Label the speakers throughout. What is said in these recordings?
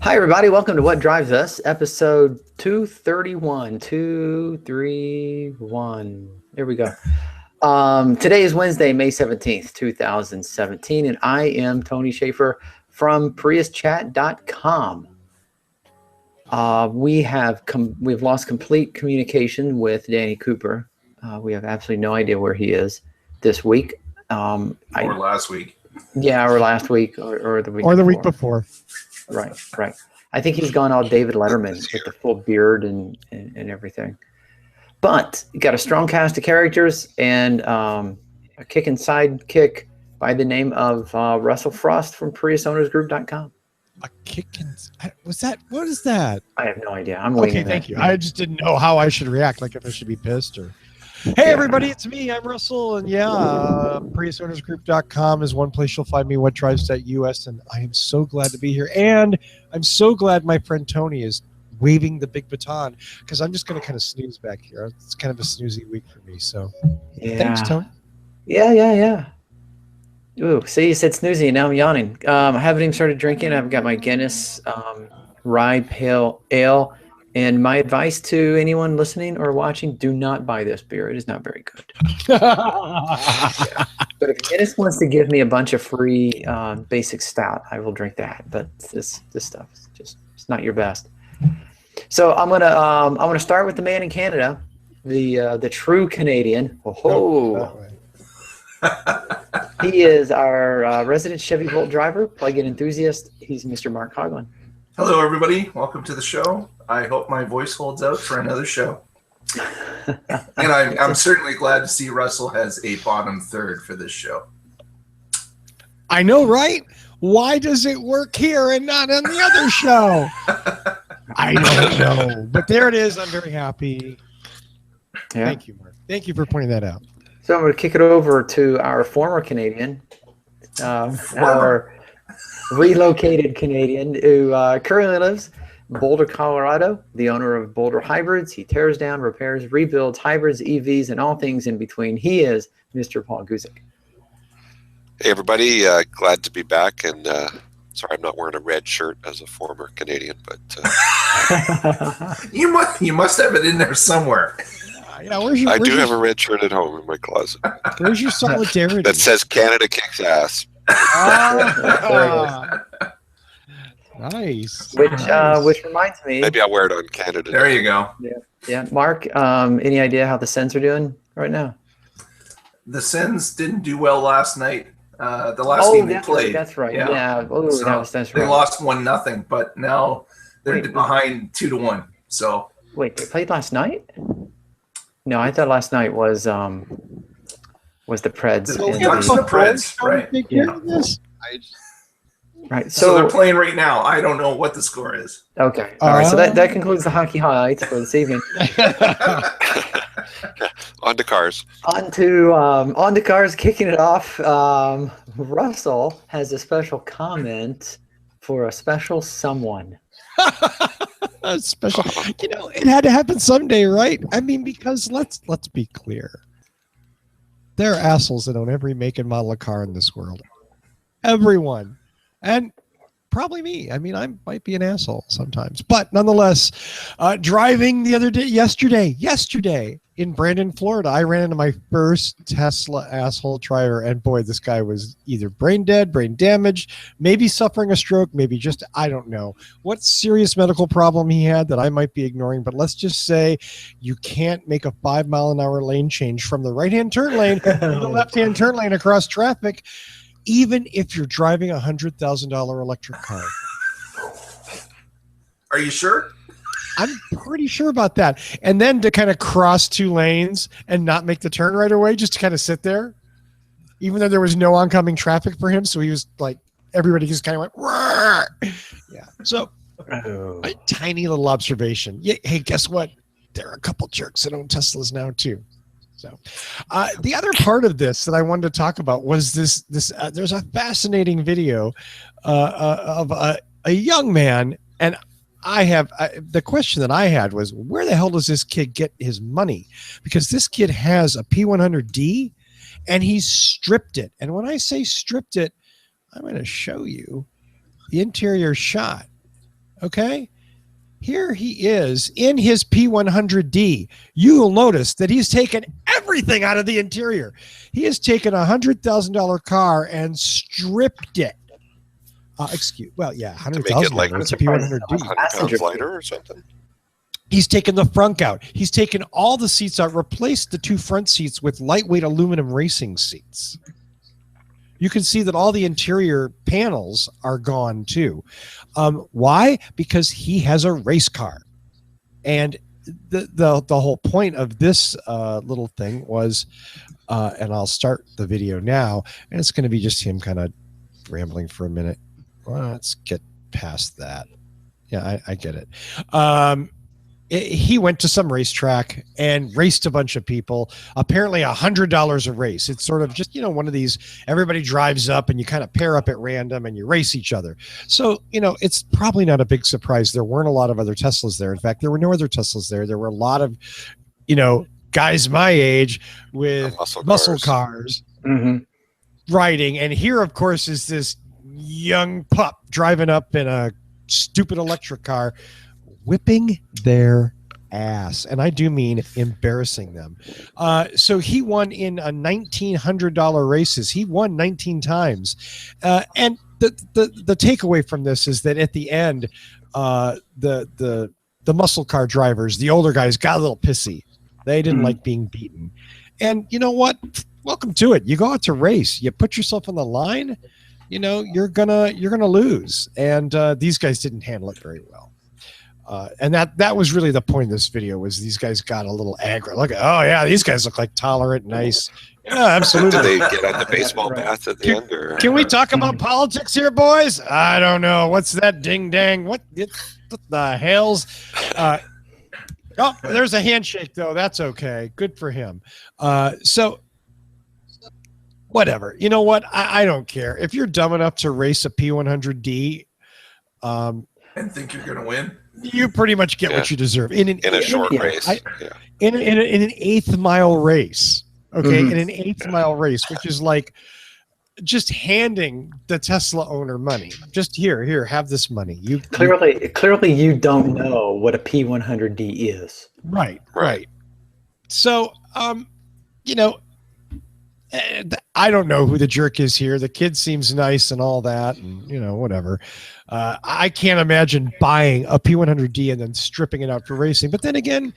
Speaker 1: Hi, everybody. Welcome to What Drives Us, episode 231. 231. Here we go. Today is Wednesday, May 17th, 2017, and I am Tony Schaefer from PriusChat.com. We've lost complete communication with Danny Cooper. We have absolutely no idea where he is this week.
Speaker 2: Or last week.
Speaker 1: Yeah, or last week, or the week
Speaker 3: or the
Speaker 1: before.
Speaker 3: week before.
Speaker 1: Right. I think he's gone all David Letterman with the full beard and everything. But you got a strong cast of characters and a kicking sidekick by the name of Russell Frost from PriusOwnersGroup.com.
Speaker 3: A kicking? Was that? What is that?
Speaker 1: I have no idea. I'm waiting.
Speaker 3: Okay, thank you. I just didn't know how I should react, like if I should be pissed or... Hey, everybody, it's me. I'm Russell, and PriusOwnersGroup.com is one place you'll find me, whatdrives.us, and I am so glad to be here. And I'm so glad my friend Tony is waving the big baton, because I'm just going to kind of snooze back here. It's kind of a snoozy week for me, so thanks, Tony.
Speaker 1: Yeah. Ooh, see, you said snoozy, and now I'm yawning. I haven't even started drinking. I've got my Guinness Rye Pale Ale. And my advice to anyone listening or watching, do not buy this beer. It is not very good. Yeah. But if Guinness wants to give me a bunch of free basic stout, I will drink that. But this stuff is just, it's not your best. So I'm gonna start with the man in Canada, the true Canadian. He is our resident Chevy Volt driver, plug-in enthusiast. He's Mr. Mark Coughlin.
Speaker 2: Hello, everybody. Welcome to the show. I hope my voice holds out for another show. And I'm certainly glad to see Russell has a bottom third for this show.
Speaker 3: I know, right? Why does it work here and not on the other show? I don't know. But there it is. I'm very happy. Yeah. Thank you, Mark. Thank you for pointing that out.
Speaker 1: So I'm going to kick it over to our former Canadian, our relocated Canadian who currently lives in Boulder, Colorado, the owner of Boulder Hybrids. He tears down, repairs, rebuilds hybrids, EVs, and all things in between. He is Mr. Paul Guzik.
Speaker 4: Hey, everybody. Glad to be back. And sorry, I'm not wearing a red shirt as a former Canadian, but
Speaker 2: you must have it in there somewhere.
Speaker 4: I do have a red shirt at home in my closet.
Speaker 3: Where's your solidarity?
Speaker 4: That says Canada kicks ass.
Speaker 3: Nice.
Speaker 1: Which reminds me.
Speaker 4: Maybe I'll wear it on Canada.
Speaker 2: There you go.
Speaker 1: Yeah. Mark, any idea how the Sens are doing right now?
Speaker 2: The Sens didn't do well last night. The last game they played.
Speaker 1: That's right.
Speaker 2: Yeah.
Speaker 1: So
Speaker 2: they lost 1-0, but now they're behind 2-1. So
Speaker 1: wait, they played last night? No, I thought last night was the Preds.
Speaker 2: The Preds, right?
Speaker 1: Yeah. Right.
Speaker 2: So they're playing right now. I don't know what the score is.
Speaker 1: Okay. All right. So that concludes the hockey highlights for this evening.
Speaker 4: On to cars.
Speaker 1: On to cars. Kicking it off. Russell has a special comment for a special someone.
Speaker 3: A special. It had to happen someday, right? I mean, because let's be clear. There are assholes that own every make and model of car in this world. Everyone. And probably me. I mean, I might be an asshole sometimes. But nonetheless, driving yesterday in Brandon, Florida, I ran into my first Tesla asshole driver. And boy, this guy was either brain dead, brain damaged, maybe suffering a stroke, maybe just, I don't know what serious medical problem he had that I might be ignoring. But let's just say you can't make a 5-mile-an-hour lane change from the right-hand turn lane to the left-hand turn lane across traffic, even if you're driving a $100,000 electric car.
Speaker 2: Are you sure?
Speaker 3: I'm pretty sure about that. And then to kind of cross 2 lanes and not make the turn right away, just to kind of sit there, even though there was no oncoming traffic for him. So he was like, everybody just kind of went, "Roar!" Yeah. So a tiny little observation. Yeah, hey, guess what? There are a couple jerks that own Teslas now too. So the other part of this that I wanted to talk about was this there's a fascinating video of a young man, and the question that I had was, where the hell does this kid get his money? Because this kid has a P100D and he's stripped it. And when I say stripped it, I'm going to show you the interior shot Okay. Here he is in his P100D. You will notice that he's taken everything out of the interior. He has taken $100,000 car and stripped it.
Speaker 4: To make it like
Speaker 3: $100,000. It's a P100D.
Speaker 4: 100 pounds lighter or something.
Speaker 3: He's taken the frunk out. He's taken all the seats out, replaced the 2 front seats with lightweight aluminum racing seats. You can see that all the interior panels are gone too. Why? Because he has a race car. And the whole point of this little thing was, and I'll start the video now, and it's going to be just him kind of rambling for a minute. Well, let's get past that. Yeah, I get it. He went to some racetrack and raced a bunch of people. Apparently $100 a race. It's sort of just, one of these, everybody drives up and you kind of pair up at random and you race each other. So, it's probably not a big surprise. There weren't a lot of other Teslas there. In fact, there were no other Teslas there. There were a lot of, guys my age with muscle cars riding. And here, of course, is this young pup driving up in a stupid electric car, whipping their ass. And I do mean embarrassing them. So he won in a $1,900 races. He won 19 times. And the takeaway from this is that at the end, the muscle car drivers, the older guys, got a little pissy. They didn't like being beaten. And you know what? Welcome to it. You go out to race. You put yourself on the line. You're gonna lose. And these guys didn't handle it very well. And that was really the point of this video, was these guys got a little angry. These guys look like tolerant, nice. Yeah, absolutely.
Speaker 4: Did they get on the baseball bat at the end? Or?
Speaker 3: Can we talk about politics here, boys? I don't know. What's that ding dang? What the hell's? There's a handshake though. That's okay. Good for him. So whatever. You know what? I don't care. If you're dumb enough to race a P100D,
Speaker 2: and think you're gonna win,
Speaker 3: you pretty much get what you deserve in a short
Speaker 4: race.
Speaker 3: In an 8th mile race. Okay, in an 8th mile race, which is like just handing the Tesla owner money. Just here, have this money. You
Speaker 1: clearly you don't know what a P100D is.
Speaker 3: Right. So, I don't know who the jerk is here. The kid seems nice and all that, and whatever. I can't imagine buying a P100D and then stripping it out for racing. But then again,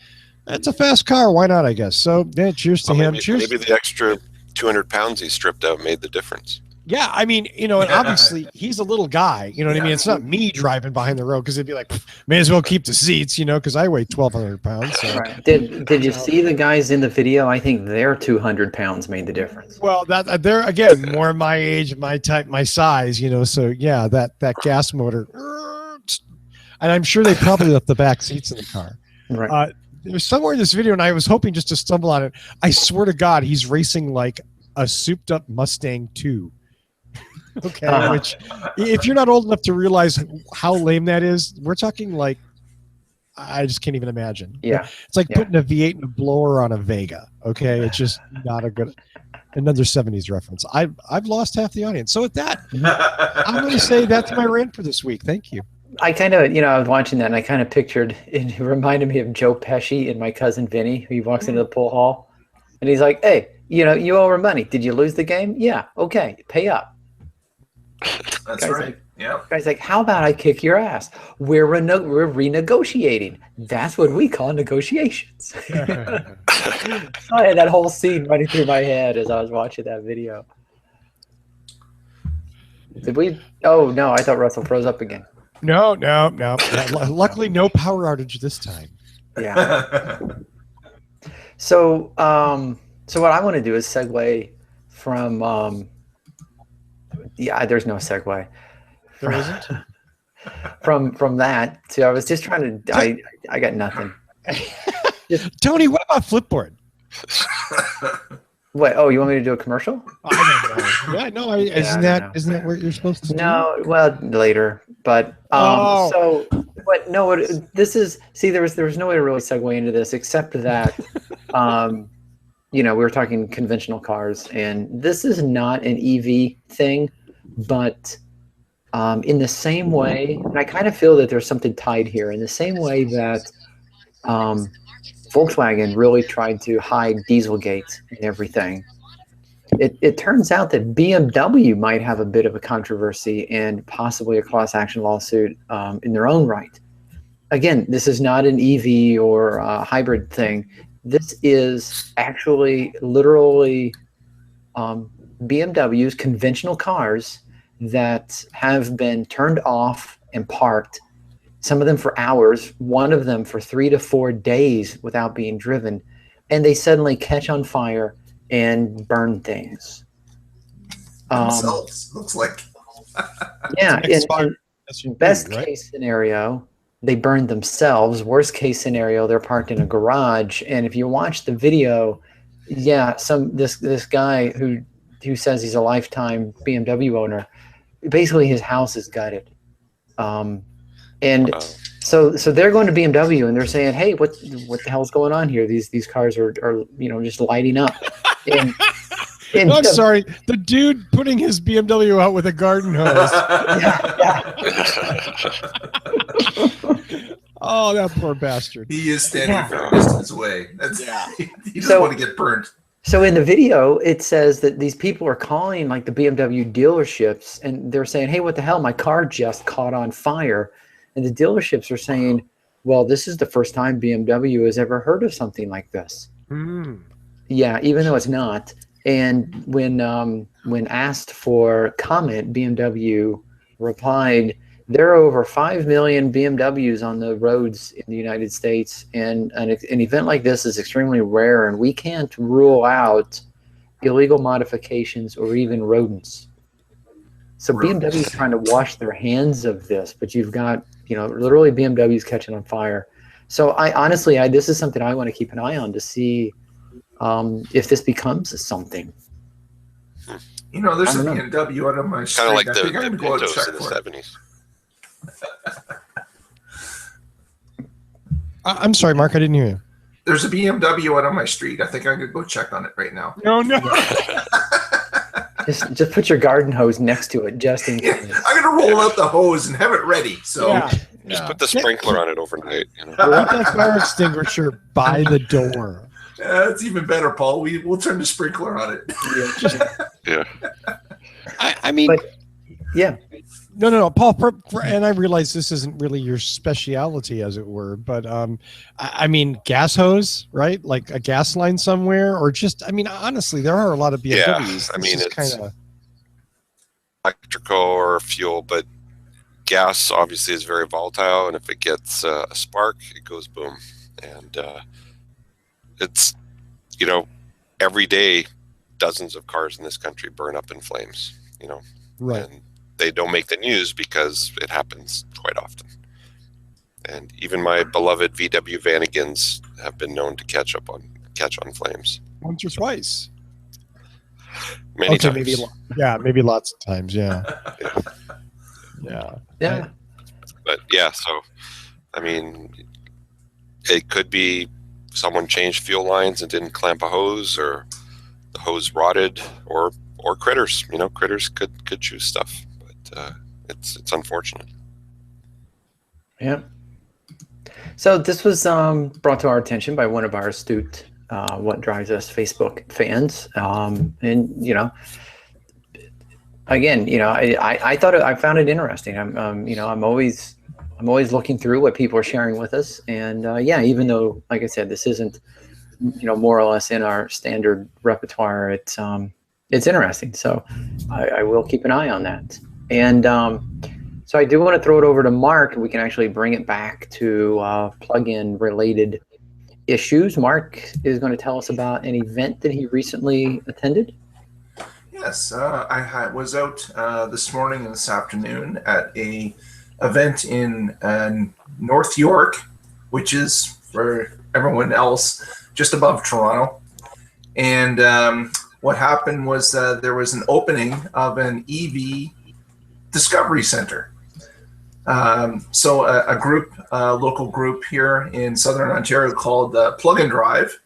Speaker 3: that's a fast car. Why not? I guess. So, yeah, cheers to him. Cheers.
Speaker 4: Maybe the extra 200 pounds he stripped out made the difference.
Speaker 3: Yeah, I mean, and obviously he's a little guy. You know what I mean? It's not me driving behind the road, because it'd be like, may as well keep the seats, because I weigh 1,200 pounds. So.
Speaker 1: Right. Did you see the guys in the video? I think their 200 pounds made the difference.
Speaker 3: Well, they're again more my age, my type, my size. So yeah, that gas motor, and I'm sure they probably left the back seats in the car.
Speaker 1: Right.
Speaker 3: There's somewhere in this video, and I was hoping just to stumble on it. I swear to God, he's racing like a souped-up Mustang 2. Okay, which, if you're not old enough to realize how lame that is, we're talking like, I just can't even imagine.
Speaker 1: Yeah,
Speaker 3: it's like putting a V8 and a blower on a Vega. Okay, it's just not a good. Another 70s reference. I've lost half the audience. So with that, I'm going to say that's my rant for this week. Thank you.
Speaker 1: I kind of, I was watching that and I kind of pictured, it reminded me of Joe Pesci and My Cousin Vinny. He walks into the pool hall and he's like, hey, you owe her money. Did you lose the game? Yeah. Okay. Pay up.
Speaker 2: That's right. Yeah. Guy's
Speaker 1: like, how about I kick your ass? We're renegotiating. That's what we call negotiations. So I had that whole scene running through my head as I was watching that video. Did we? Oh, no. I thought Russell froze up again.
Speaker 3: No. Luckily, no power outage this time.
Speaker 1: Yeah. So what I want to do is segue from there's no segue.
Speaker 3: There isn't.
Speaker 1: From that to, I was just trying to. I got nothing.
Speaker 3: Tony, what about Flipboard?
Speaker 1: What? Oh, you want me to do a commercial?
Speaker 3: I don't know. Yeah, no. Isn't that what you're supposed to do?
Speaker 1: No, well, later. But this is. See, there was no way to really segue into this except that, we were talking conventional cars, and this is not an EV thing, but in the same way, and I kind of feel that there's something tied here, in the same way that Volkswagen really tried to hide Dieselgate and everything. It turns out that BMW might have a bit of a controversy and possibly a class action lawsuit in their own right. Again, this is not an EV or a hybrid thing. This is actually literally BMW's conventional cars that have been turned off and parked, some of them for hours, one of them for 3 to 4 days without being driven, and they suddenly catch on fire and burn things.
Speaker 2: Themselves, looks like.
Speaker 1: Yeah, in best
Speaker 3: right?
Speaker 1: case scenario, they burned themselves. Worst case scenario, they're parked in a garage. And if you watch the video, yeah, this guy who says he's a lifetime BMW owner, basically his house is gutted. And so they're going to BMW and they're saying, "Hey, what the hell's going on here? These cars are just lighting up." And
Speaker 3: I'm sorry, the dude putting his BMW out with a garden hose. Oh, that poor bastard.
Speaker 2: He is standing for distance away. He doesn't want to get burnt.
Speaker 1: So in the video, it says that these people are calling like the BMW dealerships and they're saying, "Hey, what the hell? My car just caught on fire." And the dealerships are saying, "Well, this is the first time BMW has ever heard of something like this." Yeah, even though it's not. And when asked for comment, BMW replied, "There are over 5 million BMWs on the roads in the United States, and an event like this is extremely rare, and we can't rule out illegal modifications or even rodents." So BMW is trying to wash their hands of this, but you've got, literally BMWs catching on fire. So I honestly, this is something I want to keep an eye on to see if this becomes something.
Speaker 2: There's a BMW out of my street.
Speaker 4: Kind of like the Pintos in the 70s.
Speaker 3: I'm sorry, Mark, I didn't hear you.
Speaker 2: There's a BMW out on my street. I think I'm going to go check on it right now.
Speaker 3: No.
Speaker 1: Just put your garden hose next to it, just in case.
Speaker 2: I'm going to roll out the hose and have it ready. So
Speaker 4: just put the sprinkler on it overnight.
Speaker 3: Put that fire extinguisher by the door.
Speaker 2: That's even better, Paul. We'll turn the sprinkler on it.
Speaker 4: Yeah.
Speaker 3: I mean,
Speaker 1: yeah.
Speaker 3: No, Paul. And I realize this isn't really your speciality, as it were, but I mean, gas hose, right? Like a gas line somewhere, or just, I mean, honestly, there are a lot of BMWs.
Speaker 4: Yeah, I mean, it's kind of electrical or fuel, but gas obviously is very volatile, and if it gets a spark, it goes boom, and it's every day dozens of cars in this country burn up in flames.
Speaker 3: Right.
Speaker 4: And they don't make the news because it happens quite often. And even my beloved VW Vanagons have been known to catch on flames.
Speaker 3: Once or twice.
Speaker 4: Many times.
Speaker 3: Maybe lots of times. Yeah.
Speaker 1: Yeah.
Speaker 4: But yeah, so I mean, it could be someone changed fuel lines and didn't clamp a hose, or the hose rotted, or critters. Critters could choose stuff. It's unfortunate.
Speaker 1: Yeah. So this was brought to our attention by one of our astute What Drives Us Facebook fans, and again, I found it interesting. I'm always looking through what people are sharing with us, and even though, like I said, this isn't more or less in our standard repertoire, it's interesting. So I will keep an eye on that. And so I do want to throw it over to Mark, and we can actually bring it back to plug-in related issues. Mark is going to tell us about an event that he recently attended.
Speaker 2: Yes, I was out this morning and this afternoon at a event in North York, which is, for everyone else, just above Toronto. And what happened was there was an opening of an EV Discovery Center. So a group, local group here in Southern Ontario called Plug and Drive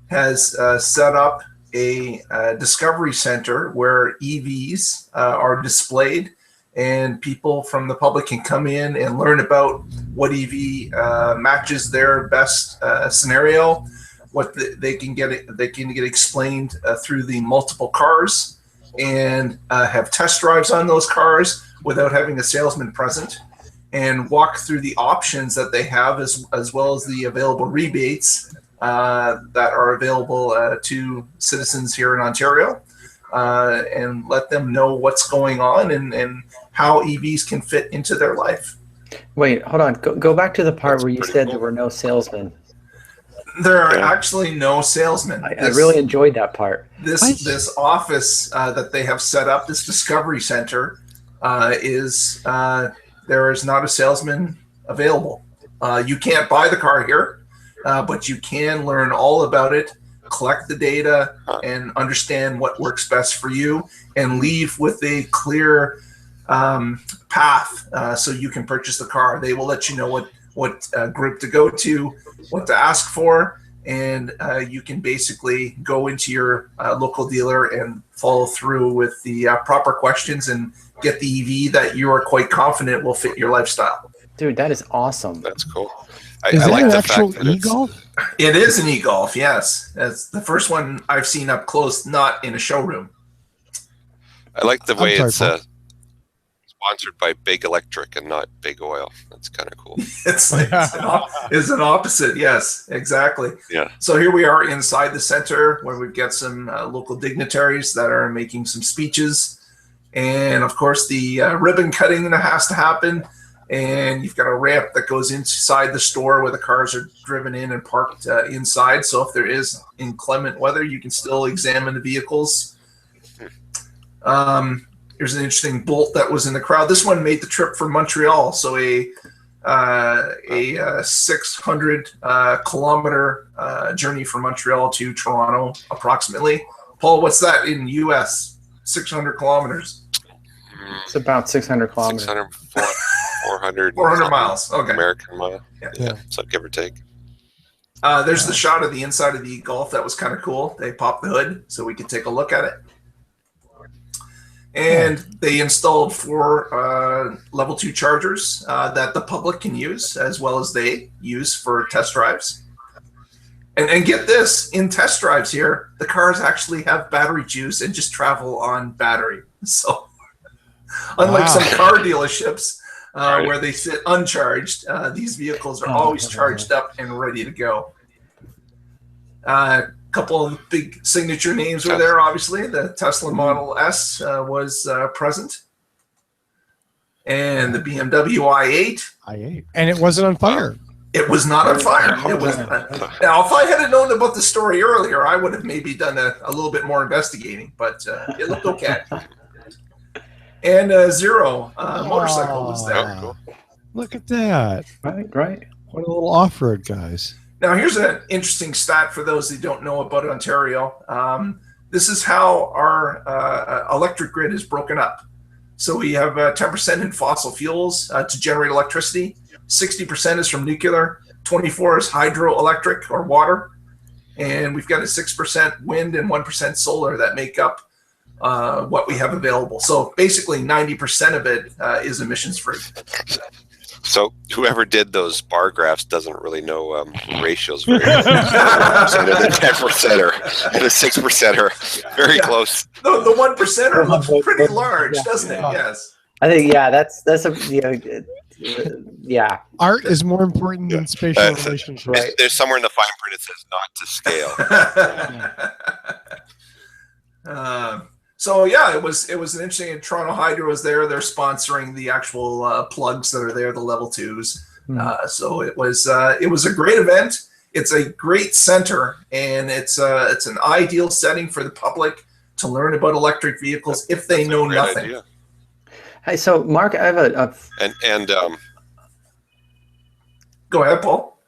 Speaker 2: has set up a Discovery Center where EVs are displayed and people from the public can come in and learn about what EV matches their best scenario, what they can get explained through the multiple cars, and have test drives on those cars without having a salesman present, and walk through the options that they have as well as the available rebates that are available to citizens here in Ontario, and let them know what's going on and how EVs can fit into their life.
Speaker 1: Wait, hold on. Go back to the part where you said there were no salesmen.
Speaker 2: There are actually no salesmen.
Speaker 1: I really enjoyed that part.
Speaker 2: This office that they have set up, this discovery center, there is not a salesman available. You can't buy the car here, but you can learn all about it, collect the data, and understand what works best for you, and leave with a clear path so you can purchase the car. They will let you know what group to go to, what to ask for, and you can basically go into your local dealer and follow through with the proper questions and get the EV that you are quite confident will fit your lifestyle.
Speaker 1: Dude, that is awesome.
Speaker 4: That's cool.
Speaker 3: Is that
Speaker 4: like
Speaker 3: an
Speaker 4: the
Speaker 3: actual
Speaker 4: fact that
Speaker 3: e-golf?
Speaker 2: It is an e-golf, yes. That's the first one I've seen up close, not in a showroom.
Speaker 4: I like the way
Speaker 3: sorry,
Speaker 4: it's
Speaker 3: Paul.
Speaker 4: sponsored by Big Electric and not Big Oil. That's kind of cool.
Speaker 2: It's an opposite, yes, exactly.
Speaker 4: Yeah.
Speaker 2: So here we are inside the center where we've got some local dignitaries that are making some speeches. And of course, the ribbon cutting that has to happen. And you've got a ramp that goes inside the store where the cars are driven in and parked inside. So if there is inclement weather, you can still examine the vehicles. Here's an interesting Bolt that was in the crowd. This one made the trip from Montreal. So a 600 kilometer journey from Montreal to Toronto, approximately. Paul, what's that in U.S.? 600 kilometers.
Speaker 1: It's about 600 kilometers.
Speaker 4: 600, 400
Speaker 2: miles. Okay.
Speaker 4: American mile.
Speaker 2: Yeah.
Speaker 4: So give or take.
Speaker 2: There's the shot of the inside of the Golf. That was kind of cool. They popped the hood so we could take a look at it. And they installed 4 level 2 chargers that the public can use as well as they use for test drives. And get this, in test drives here, the cars actually have battery juice and just travel on battery. So unlike some car dealerships where they sit uncharged, these vehicles are always charged up and ready to go. A couple of big signature names were there, obviously. The Tesla Model S was present. And the BMW i8.
Speaker 3: And it wasn't on fire.
Speaker 2: It was not on fire. It was. Now, if I had known about the story earlier, I would have maybe done a little bit more investigating, but it looked okay. And Zero motorcycle was there.
Speaker 4: Cool.
Speaker 3: Look at that.
Speaker 1: Right.
Speaker 3: What a little off-road, guys.
Speaker 2: Now, here's an interesting stat for those who don't know about Ontario. This is how our electric grid is broken up. So we have 10% in fossil fuels to generate electricity. 60% is from nuclear. 24% is hydroelectric or water. And we've got a 6% wind and 1% solar that make up what we have available. So basically 90% of it is emissions free.
Speaker 4: So whoever did those bar graphs doesn't really know ratios very well. The 10% and the 6% are very close.
Speaker 2: The 1% looks pretty large, doesn't it? Yes.
Speaker 1: I think that's a yeah.
Speaker 3: Art is more important than spatial relationships.
Speaker 1: Right.
Speaker 4: There's somewhere in the fine print it says not to scale.
Speaker 2: So yeah, it was an interesting. And Toronto Hydro was there. They're sponsoring the actual plugs that are there, the level 2s. So it was a great event. It's a great center, and it's an ideal setting for the public to learn about electric vehicles if they know nothing.
Speaker 4: Idea.
Speaker 1: Hey, so Mark, I have a
Speaker 4: And
Speaker 2: Go ahead, Paul.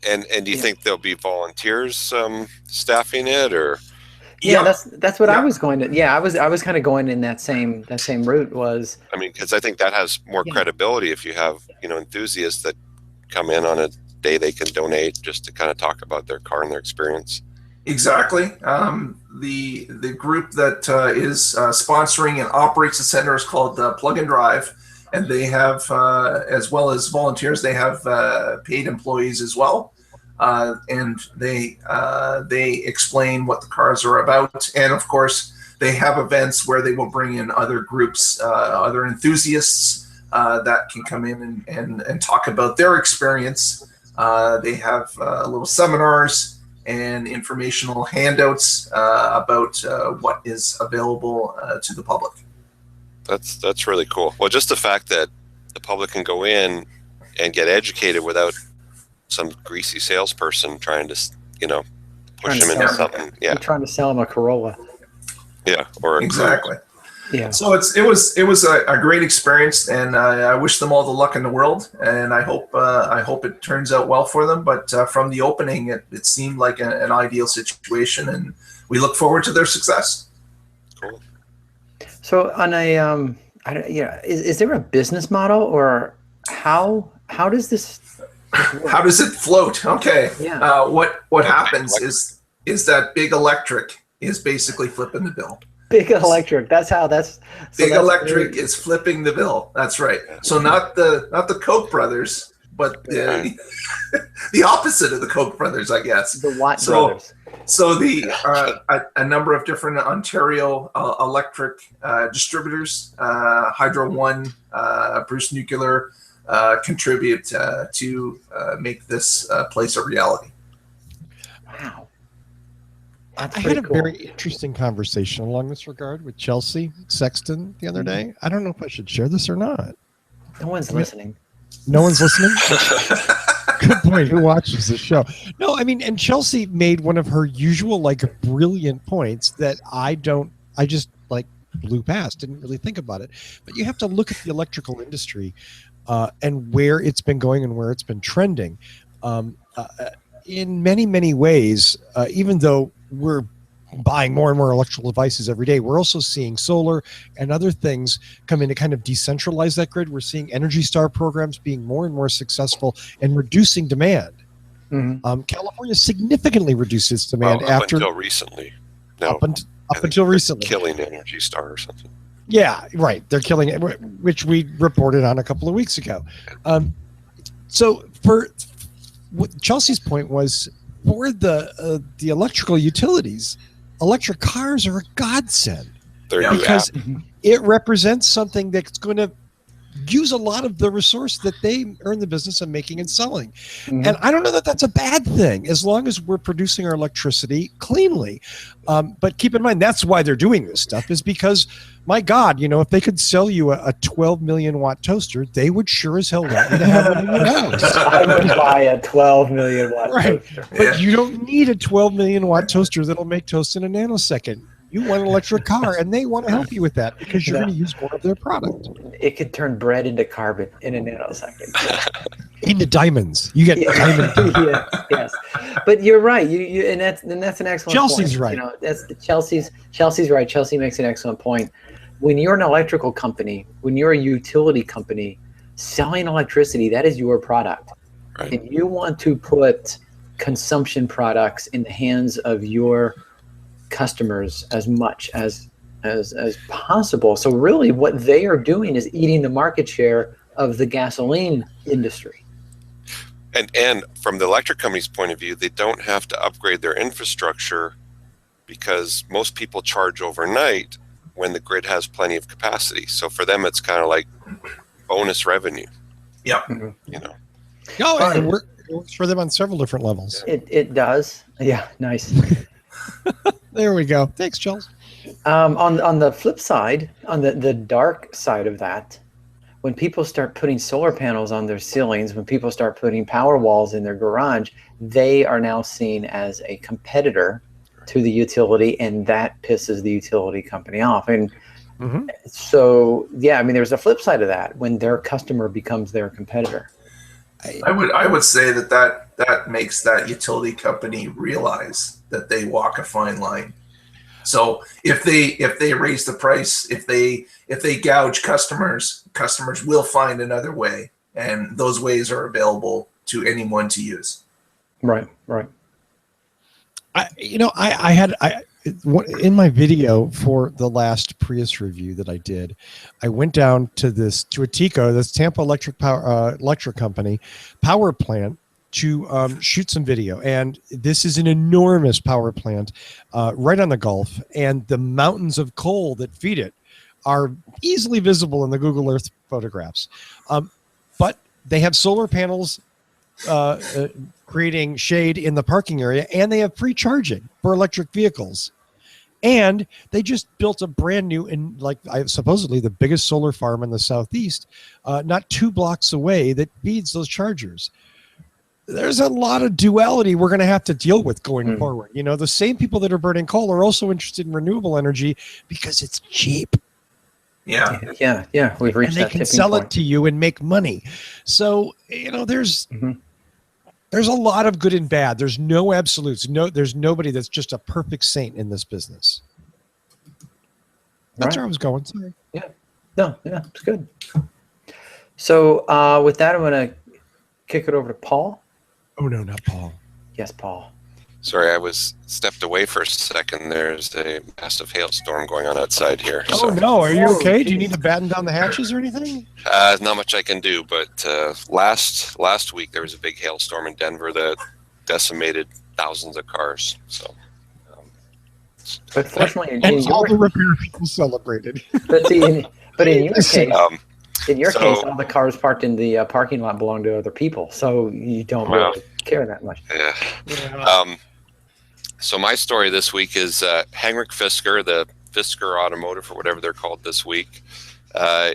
Speaker 4: And do you think there'll be volunteers staffing it, or?
Speaker 1: Yeah, that's what I was going to. Yeah, I was kind of going in that same route. Was
Speaker 4: I mean, because I think that has more credibility if you have enthusiasts that come in on a day they can donate just to kind of talk about their car and their experience.
Speaker 2: Exactly. The group that is sponsoring and operates the center is called Plug and Drive, and they have, as well as volunteers, they have paid employees as well, and they explain what the cars are about, and of course they have events where they will bring in other groups, other enthusiasts that can come in and talk about their experience. They have little seminars and informational handouts about what is available to the public.
Speaker 4: That's really cool. Well, just the fact that the public can go in and get educated without some greasy salesperson trying to, push them into something. Yeah,
Speaker 1: I'm trying to sell them a Corolla.
Speaker 4: Yeah, or
Speaker 2: exactly.
Speaker 1: Yeah.
Speaker 2: So it was a great experience, and I wish them all the luck in the world, and I hope it turns out well for them. But from the opening, it seemed like an ideal situation, and we look forward to their success.
Speaker 4: Cool.
Speaker 1: So on a is there a business model, or how does this work?
Speaker 2: How does it float? Okay.
Speaker 1: Yeah.
Speaker 2: What happens is that Big Electric is basically flipping the bill.
Speaker 1: Big Electric. Big
Speaker 2: Electric is flipping the bill. That's right. So not the Koch brothers, but the opposite of the Koch brothers, I guess.
Speaker 1: The Watt brothers.
Speaker 2: So a number of different Ontario electric distributors, Hydro One, Bruce Nuclear, contribute to make this place a reality.
Speaker 1: Wow.
Speaker 3: I had a very interesting conversation along this regard with Chelsea Sexton the other day. I don't know if I should share this or not.
Speaker 1: No one's listening.
Speaker 3: No one's listening? Good point. Who watches this show? No, I mean, and Chelsea made one of her usual, brilliant points that I just blew past, didn't really think about it. But you have to look at the electrical industry and where it's been going and where it's been trending. In many, many ways, even though we're buying more and more electrical devices every day, we're also seeing solar and other things come in to kind of decentralize that grid. We're seeing Energy Star programs being more and more successful and reducing demand. Mm-hmm. California significantly reduced its demand
Speaker 4: until recently. No,
Speaker 3: up until recently.
Speaker 4: Killing Energy Star or something.
Speaker 3: Yeah, right. They're killing it, which we reported on a couple of weeks ago. So for what Chelsea's point was, for the electrical utilities, electric cars are a godsend because it represents something that's going to use a lot of the resource that they earn the business of making and selling. Mm-hmm. And I don't know that that's a bad thing, as long as we're producing our electricity cleanly. But keep in mind, that's why they're doing this stuff, is because, my God, if they could sell you a 12 million watt toaster, they would sure as hell want you to have it in your house.
Speaker 1: I would buy a 12 million watt toaster.
Speaker 3: But you don't need a 12 million watt toaster that'll make toast in a nanosecond. You want an electric car, and they want to help you with that because you're going to use more of their product.
Speaker 1: It could turn bread into carbon in a nanosecond.
Speaker 3: Into diamonds. You get diamond.
Speaker 1: Yes. But you're right. You and that's an excellent
Speaker 3: Chelsea's
Speaker 1: point.
Speaker 3: right.
Speaker 1: That's Chelsea's right. Chelsea makes an excellent point. When you're an electrical company, when you're a utility company, selling electricity, that is your product. Right. And you want to put consumption products in the hands of your customers as much as possible. So really what they are doing is eating the market share of the gasoline industry.
Speaker 4: And from the electric company's point of view, they don't have to upgrade their infrastructure because most people charge overnight when the grid has plenty of capacity. So for them, it's kind of like bonus revenue.
Speaker 2: Yeah.
Speaker 1: Mm-hmm.
Speaker 3: No, it works for them on several different levels.
Speaker 1: It does. Yeah, nice.
Speaker 3: There we go. Thanks, Charles.
Speaker 1: On the flip side, on the dark side of that, when people start putting solar panels on their ceilings, when people start putting power walls in their garage, they are now seen as a competitor to the utility, and that pisses the utility company off. And so, yeah, I mean, there's a flip side of that when their customer becomes their competitor.
Speaker 2: I would say that makes that utility company realize that they walk a fine line. So if they raise the price, if they gouge customers will find another way, and those ways are available to anyone to use.
Speaker 1: Right.
Speaker 3: In my video for the last Prius review that I did, I went down to a TECO, this Tampa Electric Company power plant, to shoot some video. And this is an enormous power plant right on the Gulf, and the mountains of coal that feed it are easily visible in the Google Earth photographs. But they have solar panels creating shade in the parking area, and they have free charging for electric vehicles. And they just built a brand new, and supposedly the biggest solar farm in the Southeast, not 2 blocks away, that feeds those chargers. There's a lot of duality we're going to have to deal with going forward. The same people that are burning coal are also interested in renewable energy because it's cheap.
Speaker 2: Yeah.
Speaker 3: And
Speaker 1: We've reached
Speaker 3: they
Speaker 1: that
Speaker 3: can
Speaker 1: tipping
Speaker 3: sell
Speaker 1: point.
Speaker 3: it to you and make money. So, there's a lot of good and bad. There's no absolutes. There's nobody that's just a perfect saint in this business. That's where I was going. Sorry.
Speaker 1: Yeah, it's good. So with that, I'm going to kick it over to Paul.
Speaker 3: Oh, no, not Paul.
Speaker 1: Yes, Paul.
Speaker 4: Sorry, I was stepped away for a second. There's a massive hailstorm going on outside here.
Speaker 3: Oh, no. Are you okay? Do you need to batten down the hatches or anything?
Speaker 4: Not much I can do, but last week there was a big hailstorm in Denver that decimated thousands of cars. So,
Speaker 1: But fortunately,
Speaker 3: and all the repair people celebrated.
Speaker 1: but in your case,
Speaker 4: case,
Speaker 1: all the cars parked in the parking lot belong to other people, so you don't really care that much.
Speaker 4: Yeah. So my story this week is Henrik Fisker, the Fisker Automotive, or whatever they're called this week,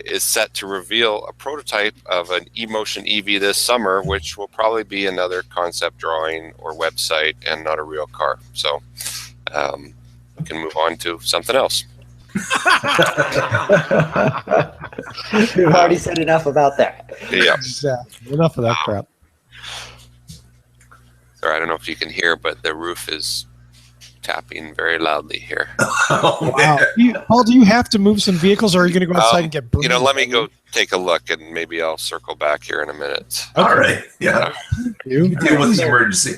Speaker 4: is set to reveal a prototype of an eMotion EV this summer, which will probably be another concept drawing or website and not a real car. So we can move on to something else.
Speaker 1: We've already said enough about that.
Speaker 4: Yeah.
Speaker 3: Exactly. Enough of that crap.
Speaker 4: Sorry, I don't know if you can hear, but the roof is tapping very loudly here.
Speaker 3: Wow. Paul, do you have to move some vehicles, or are you going to go outside and get burned?
Speaker 4: Let me go take a look, and maybe I'll circle back here in a minute.
Speaker 3: Okay.
Speaker 2: All right. Yeah. You deal with the emergency.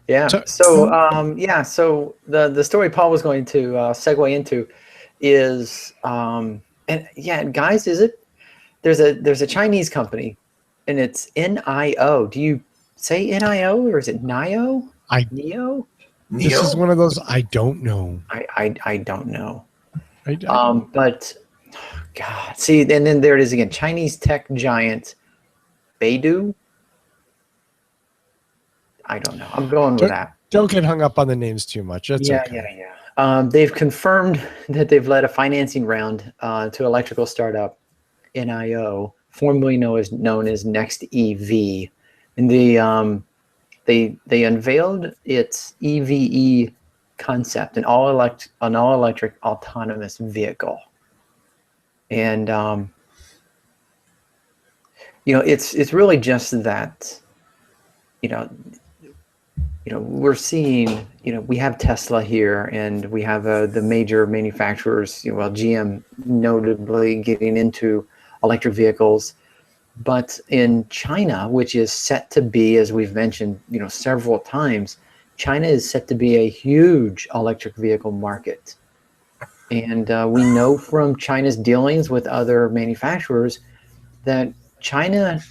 Speaker 1: Yeah. So the story Paul was going to segue into is guys, there's a Chinese company, and it's NIO. Do you say NIO or is it NIO? NIO?
Speaker 3: This is one of those I don't know.
Speaker 1: I don't know.
Speaker 3: But
Speaker 1: God, see, and then there it is again. Chinese tech giant Beidou. I don't know. I'm going with that.
Speaker 3: Don't get hung up on the names too much. That's okay.
Speaker 1: They've confirmed that they've led a financing round to electrical startup NIO, formerly known as Next EV, and they unveiled its EVE concept, an all electric autonomous vehicle, and it's really just that. We're seeing, we have Tesla here, and we have the major manufacturers, GM notably getting into electric vehicles. But in China, which is set to be, as we've mentioned, several times, China is set to be a huge electric vehicle market. And we know from China's dealings with other manufacturers that China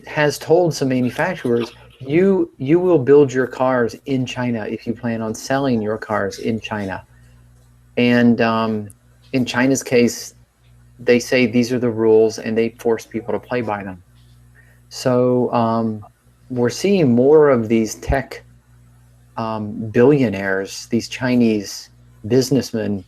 Speaker 1: has told some manufacturers, you will build your cars in China if you plan on selling your cars in China. And in China's case, they say these are the rules, and they force people to play by them. So we're seeing more of these tech billionaires, these Chinese businessmen,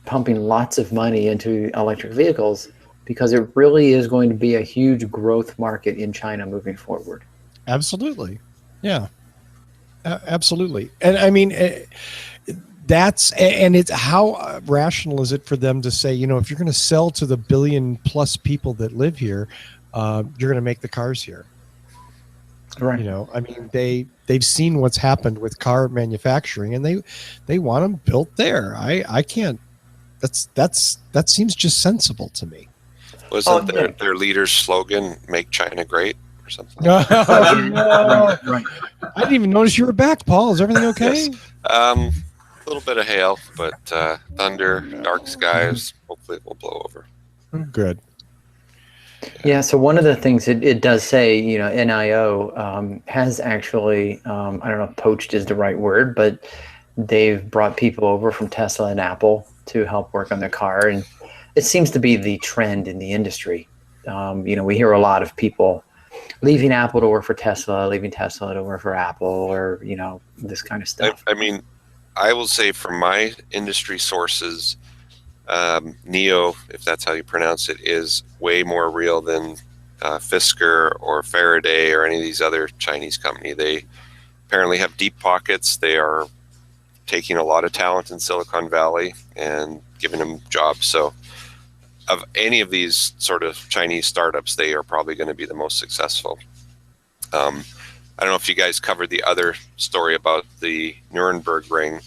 Speaker 1: pumping lots of money into electric vehicles, because it really is going to be a huge growth market in China moving forward.
Speaker 3: Absolutely. Yeah. Absolutely. And I mean, it's how rational is it for them to say, if you're going to sell to the 1 billion plus people that live here, you're going to make the cars here.
Speaker 1: Right.
Speaker 3: I mean, they've seen what's happened with car manufacturing, and they want them built there. I can't. That seems just sensible to me.
Speaker 4: Wasn't their leader's slogan "Make China Great"? or something. Like that.
Speaker 3: Oh, no.
Speaker 1: Right.
Speaker 3: I didn't even notice you were back, Paul. Is everything okay?
Speaker 4: Yes. A little bit of hail, but thunder, dark skies. Hopefully, it will blow over.
Speaker 3: Good.
Speaker 1: Yeah, so one of the things it does say, NIO has actually, I don't know if poached is the right word, but they've brought people over from Tesla and Apple to help work on their car. And it seems to be the trend in the industry. We hear a lot of people leaving Apple to work for Tesla, leaving Tesla to work for Apple, or, this kind of stuff.
Speaker 4: I mean, I will say from my industry sources, NIO, if that's how you pronounce it, is way more real than Fisker or Faraday or any of these other Chinese companies. They apparently have deep pockets. They are taking a lot of talent in Silicon Valley and giving them jobs. So of any of these sort of Chinese startups, they are probably going to be the most successful. I don't know if you guys covered the other story about the Nuremberg Ring.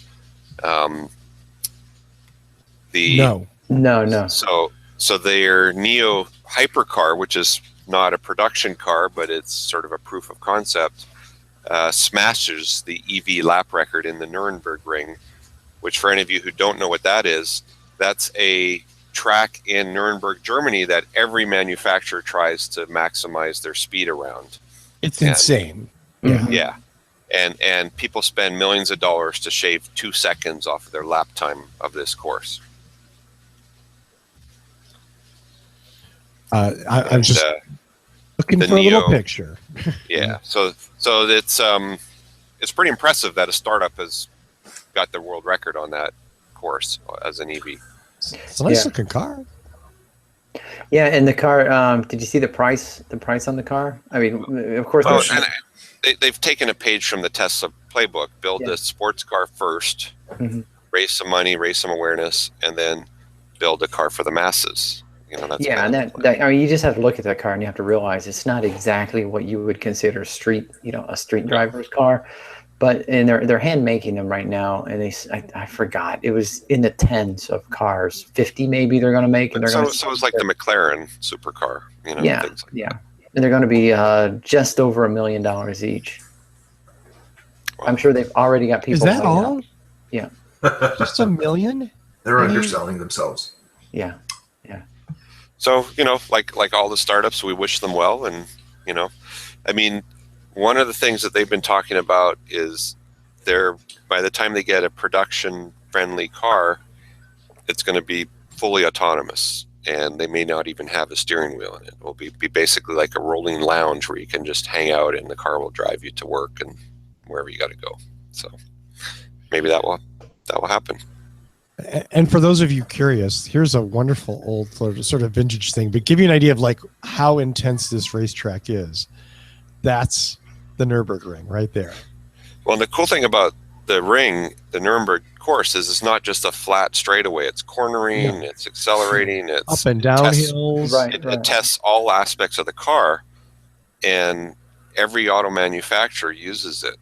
Speaker 1: No.
Speaker 4: So their NIO hypercar, which is not a production car, but it's sort of a proof of concept, smashes the EV lap record in the Nuremberg Ring, which for any of you who don't know what that is, that's a track in Nuremberg, Germany that every manufacturer tries to maximize their speed around.
Speaker 3: It's insane.
Speaker 4: Yeah. And people spend millions of dollars to shave 2 seconds off of their lap time of this course.
Speaker 3: I'm just looking for a little picture.
Speaker 4: Yeah, so it's pretty impressive that a startup has got the world record on that course as an EV.
Speaker 3: It's a nice looking car.
Speaker 1: Yeah, and the car. Did you see the price? The price on the car? I mean, of course.
Speaker 4: Well, and they've taken a page from the Tesla playbook. Build a sports car first, raise some money, raise some awareness, and then build a car for the masses. That's
Speaker 1: and that I mean, you just have to look at that car and you have to realize it's not exactly what you would consider a street driver's car, and they're hand making them right now, and I forgot, it was in the tens of cars, 50 maybe they're going to make, and they're going to.
Speaker 4: So it's like the McLaren supercar, things like that.
Speaker 1: And they're going to be just over $1 million each. Wow. I'm sure they've already got people.
Speaker 3: Is that all?
Speaker 1: Up. Yeah.
Speaker 3: Just $1 million?
Speaker 2: They're underselling themselves.
Speaker 1: Yeah.
Speaker 4: So, like all the startups, we wish them well. And, I mean, one of the things that they've been talking about is by the time they get a production friendly car, it's going to be fully autonomous, and they may not even have a steering wheel in it. It will be basically like a rolling lounge where you can just hang out and the car will drive you to work and wherever you got to go. So maybe that will happen.
Speaker 3: And for those of you curious, here's a wonderful old sort of vintage thing, but give you an idea of like how intense this racetrack is. That's the Nürburgring right there.
Speaker 4: Well, and the cool thing about the ring, the Nuremberg course, is it's not just a flat straightaway. It's cornering, it's accelerating, it's
Speaker 3: up and down hills.
Speaker 4: It tests all aspects of the car, and every auto manufacturer uses it.